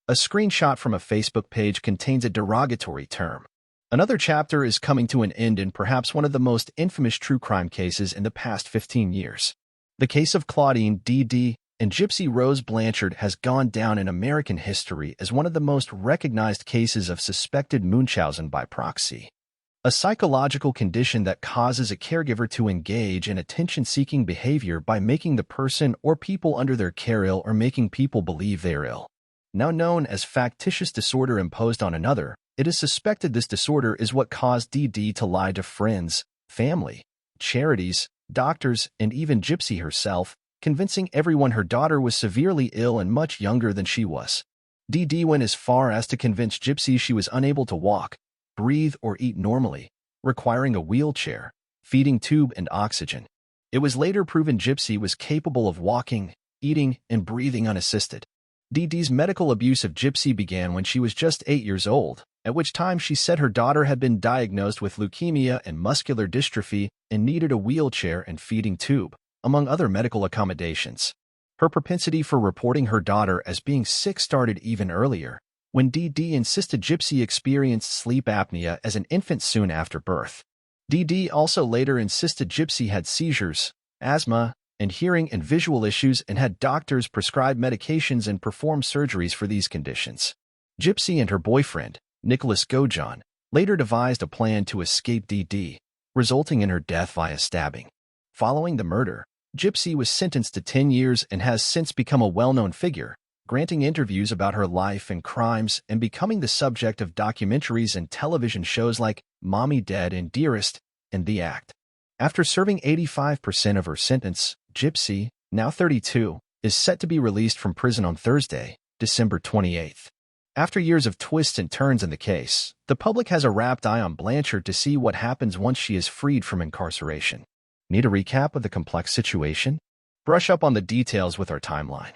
A screenshot from a Facebook page contains a derogatory term. Another chapter is coming to an end in perhaps one of the most infamous true crime cases in the past 15 years. The case of Claudine D.D. and Gypsy Rose Blanchard has gone down in American history as one of the most recognized cases of suspected Munchausen by proxy, a psychological condition that causes a caregiver to engage in attention-seeking behavior by making the person or people under their care ill or making people believe they are ill. Now known as factitious disorder imposed on another, it is suspected this disorder is what caused D.D. to lie to friends, family, charities, doctors, and even Gypsy herself, convincing everyone her daughter was severely ill and much younger than she was. D.D. went as far as to convince Gypsy she was unable to walk, breathe, or eat normally, requiring a wheelchair, feeding tube, and oxygen. It was later proven Gypsy was capable of walking, eating, and breathing unassisted. D.D.'s medical abuse of Gypsy began when she was just 8 years old, at which time she said her daughter had been diagnosed with leukemia and muscular dystrophy and needed a wheelchair and feeding tube, among other medical accommodations. Her propensity for reporting her daughter as being sick started even earlier, when D.D. insisted Gypsy experienced sleep apnea as an infant soon after birth. D.D. also later insisted Gypsy had seizures, asthma, and hearing and visual issues and had doctors prescribe medications and perform surgeries for these conditions. Gypsy and her boyfriend, Nicholas Gojon, later devised a plan to escape D.D., resulting in her death via stabbing. Following the murder, Gypsy was sentenced to 10 years and has since become a well-known figure, granting interviews about her life and crimes and becoming the subject of documentaries and television shows like Mommy Dead and Dearest and The Act. After serving 85% of her sentence, Gypsy, now 32, is set to be released from prison on Thursday, December 28th. After years of twists and turns in the case, the public has a rapt eye on Blanchard to see what happens once she is freed from incarceration. Need a recap of the complex situation? Brush up on the details with our timeline.